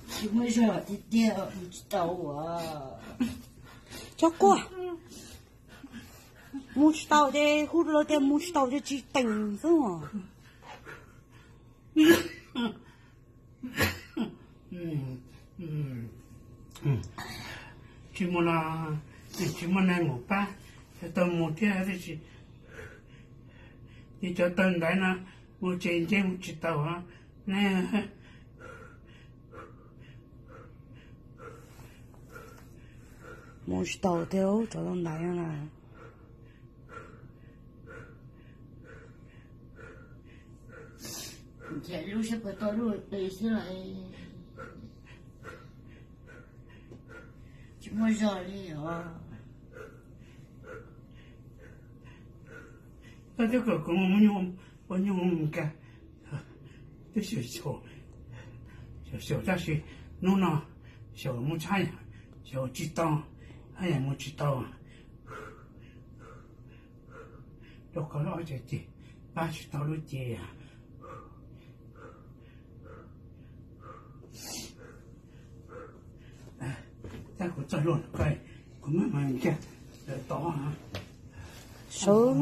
什么小弟弟不知道啊？cho qua mua tàu để hút lô để mua tàu để chỉ tỉnh thôi chỉ muốn này một ba tao một cái gì thì cho tao đấy là một trên một chiếc tàu á nè mua tàu theo cho nó đại là chạy lúc sẽ có tao rồi để sẽ lại chỉ muốn giờ đi à tao cho cậu cũng muốn nhung cả cái小但是弄了小木菜呀小鸡蛋哎呀我知道啊都搞了这些把去到了这呀哎再给我再弄快我慢慢看到啊收